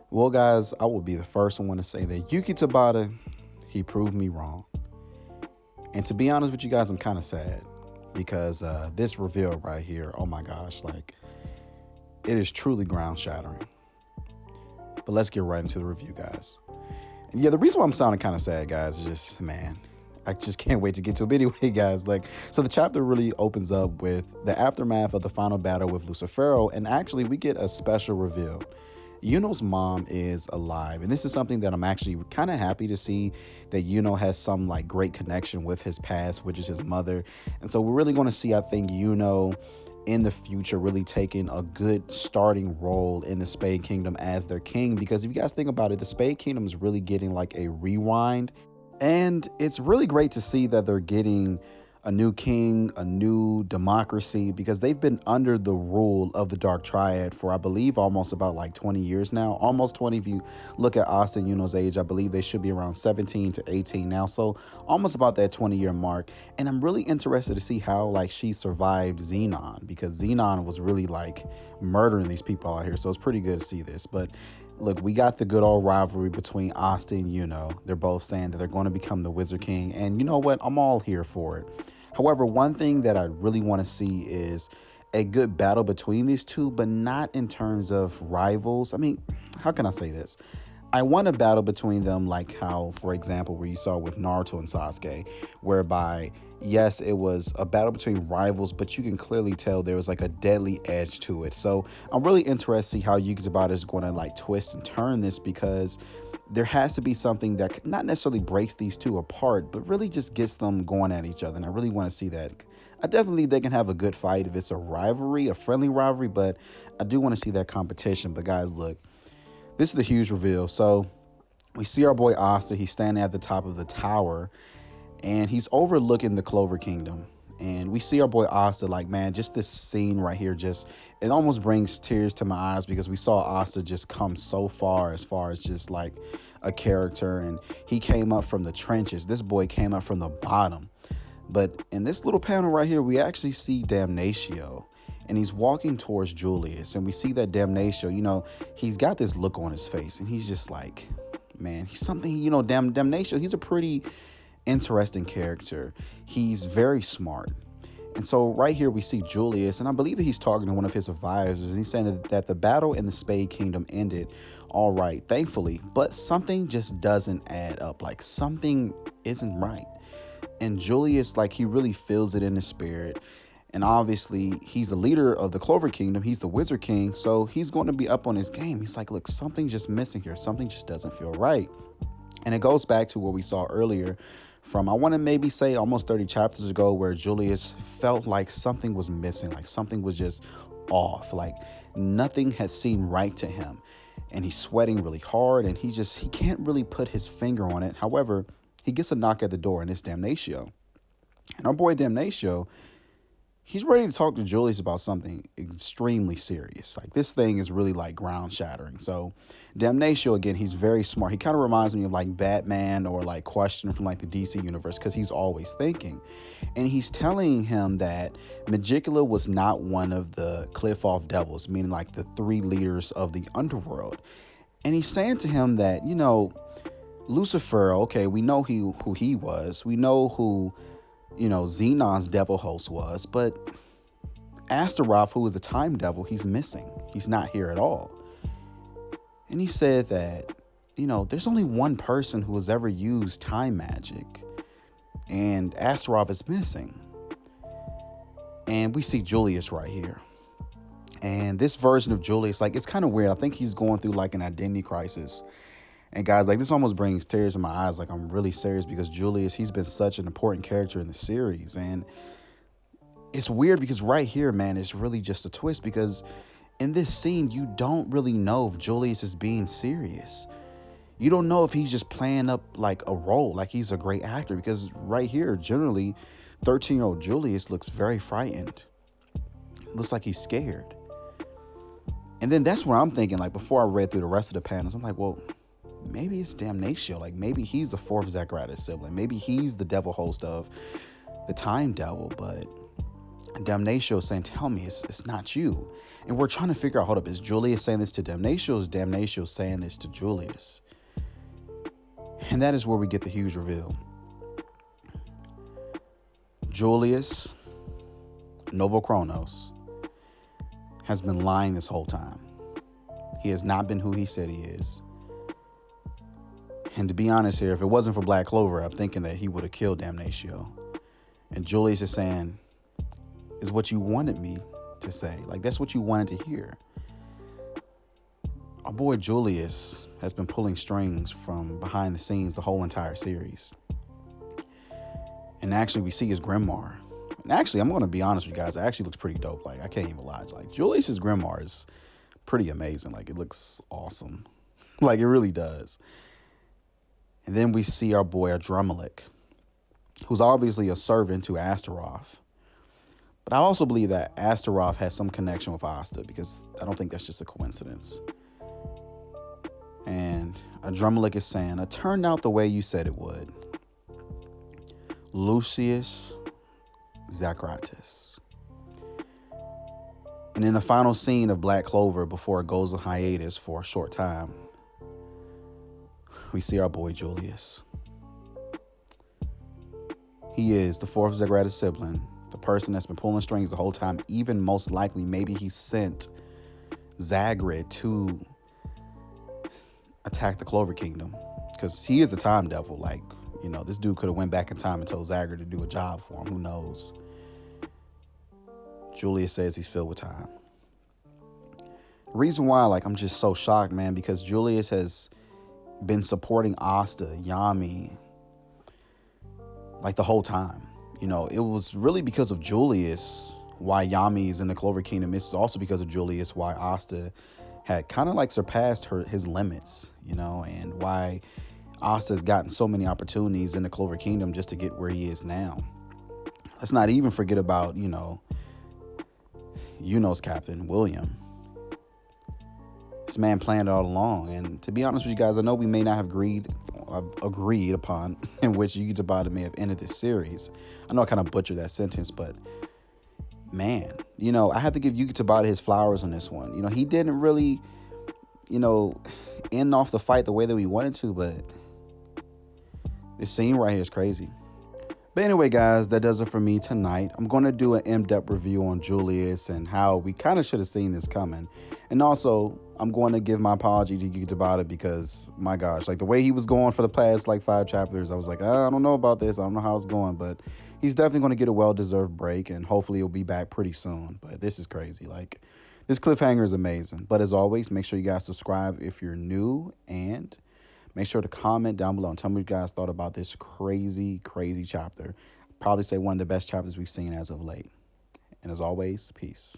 Well, guys, I will be the first one to say that Yuki Tabata, he proved me wrong. And to be honest with you guys, I'm kind of sad because this reveal right here, oh my gosh, like it is truly ground shattering. But let's get right into the review, guys. And yeah, the reason why I'm sounding kind of sad, guys, is just, man, I just can't wait to get to it. But anyway, guys, so the chapter really opens up with the aftermath of the final battle with Lucifero, and actually, we get a special reveal. Yuno's mom is alive, and this is something that I'm actually kind of happy to see that Yuno has some like great connection with his past, which is his mother. And so we're really going to see, I think, Yuno in the future really taking a good starting role in the Spade Kingdom as their king. Because if you guys think about it, the Spade Kingdom is really getting like a rewind, and it's really great to see that they're getting a new king, a new democracy, because they've been under the rule of the Dark Triad for, I believe, almost about like 20 years now. Almost 20 if you look at Asta and Yuno's age. I believe they should be around 17 to 18 now. So almost about that 20-year mark. And I'm really interested to see how like she survived Xenon, because Xenon was really like murdering these people out here. So it's pretty good to see this. But look, we got the good old rivalry between Asta and Yuno. They're both saying that they're going to become the Wizard King. And you know what? I'm all here for it. However, one thing that I really want to see is a good battle between these two, but not in terms of rivals. I mean, how can I say this? I want a battle between them like how, for example, where you saw with Naruto and Sasuke, whereby, yes, it was a battle between rivals, but you can clearly tell there was like a deadly edge to it. So I'm really interested to see how Yuki Tabata is going to like twist and turn this, because there has to be something that not necessarily breaks these two apart, but really just gets them going at each other. And I really want to see that. I definitely think they can have a good fight if it's a rivalry, a friendly rivalry, but I do want to see that competition. But guys, look, this is the huge reveal. So we see our boy Asta. He's standing at the top of the tower, and he's overlooking the Clover Kingdom. And we see our boy Asta, like, man, just this scene right here, just it almost brings tears to my eyes, because we saw Asta just come so far as just like a character, and he came up from the trenches. This boy came up from the bottom. But in this little panel right here, we actually see Damnatio, and he's walking towards Julius, and we see that Damnatio, he's got this look on his face, and he's just like, man, he's something, Damnatio, he's a pretty interesting character. He's very smart. And so right here we see Julius, and I believe that he's talking to one of his advisors. He's saying that the battle in the Spade Kingdom ended all right, thankfully, but something just doesn't add up. Like, something isn't right. And Julius, like, he really feels it in his spirit. And obviously, he's the leader of the Clover Kingdom. He's the Wizard King. So he's going to be up on his game. He's like, look, something's just missing here. Something just doesn't feel right. And it goes back to what we saw earlier from, I want to maybe say almost 30 chapters ago, where Julius felt like something was missing, like something was just off, like nothing had seemed right to him. And he's sweating really hard, and he can't really put his finger on it. However, he gets a knock at the door, and it's Damnatio. And our boy Damnatio, he's ready to talk to Julius about something extremely serious. Like, this thing is really like ground shattering. So Damnatio, again, he's very smart. He kind of reminds me of like Batman or like Question from like the DC universe, because he's always thinking. And he's telling him that Magicula was not one of the Cliff Off Devils, meaning like the three leaders of the underworld. And he's saying to him that, Lucifer, okay, we know who he was. We know who, Xenon's devil host was, but Astaroth, who is the time devil, he's missing. He's not here at all. And he said that, there's only one person who has ever used time magic, and Astaroth is missing. And we see Julius right here. And this version of Julius, like, it's kind of weird. I think he's going through like an identity crisis. And guys, like, this almost brings tears in my eyes. Like, I'm really serious, because Julius, he's been such an important character in the series. And it's weird because right here, man, it's really just a twist, because in this scene, you don't really know if Julius is being serious. You don't know if he's just playing up like a role, like he's a great actor, because right here, generally, 13-year-old Julius looks very frightened. Looks like he's scared. And then that's where I'm thinking, like, before I read through the rest of the panels, I'm like, well, maybe it's Damnatio. Like, maybe he's the fourth zogratis sibling. Maybe he's the devil host of the time devil. But And Damnatio is saying, tell me, it's not you. And we're trying to figure out, hold up, is Julius saying this to Damnatio? Is Damnatio saying this to Julius? And that is where we get the huge reveal. Julius Novokronos has been lying this whole time. He has not been who he said he is. And to be honest here, if it wasn't for Black Clover, I'm thinking that he would have killed Damnatio. And Julius is saying, is what you wanted me to say. Like, that's what you wanted to hear. Our boy Julius has been pulling strings from behind the scenes the whole entire series. And actually, we see his grimoire. And actually, I'm going to be honest with you guys, it actually looks pretty dope. Like, I can't even lie. Like, Julius's grimoire is pretty amazing. Like, it looks awesome. Like, it really does. And then we see our boy Adremelik, who's obviously a servant to Astaroth. But I also believe that Astaroth has some connection with Asta, because I don't think that's just a coincidence. And Adremelik is saying, it turned out the way you said it would. Lucius Zogratis. And in the final scene of Black Clover, before it goes on hiatus for a short time, we see our boy Julius. He is the fourth Zogratis sibling, the person that's been pulling strings the whole time. Even most likely, maybe he sent Zagrid to attack the Clover Kingdom, because he is the time devil. Like, you know, this dude could have went back in time and told Zagrid to do a job for him. Who knows? Julius says he's filled with time. The reason why, like, I'm just so shocked, man, because Julius has been supporting Asta, Yami, like, the whole time. You know, it was really because of Julius why Yami is in the Clover Kingdom. It's also because of Julius why Asta had kind of like surpassed his limits, you know, and why Asta's gotten so many opportunities in the Clover Kingdom just to get where he is now. Let's not even forget about, Uno's captain, William. This man planned it all along. And to be honest with you guys, I know we may not have agreed upon in which Yuki Tabata may have ended this series. I know I kind of butchered that sentence, but man, I have to give Yuki Tabata his flowers on this one. He didn't really, end off the fight the way that we wanted to, but this scene right here is crazy. But anyway, guys, that does it for me tonight. I'm going to do an in-depth review on Julius and how we kind of should have seen this coming. And also, I'm going to give my apology to Yuki Tabata because, my gosh, like the way he was going for the past 5 chapters, I was like, I don't know about this. I don't know how it's going, but he's definitely going to get a well-deserved break, and hopefully he'll be back pretty soon. But this is crazy. Like, this cliffhanger is amazing. But as always, make sure you guys subscribe if you're new, and make sure to comment down below and tell me what you guys thought about this crazy, crazy chapter. Probably say one of the best chapters we've seen as of late. And as always, peace.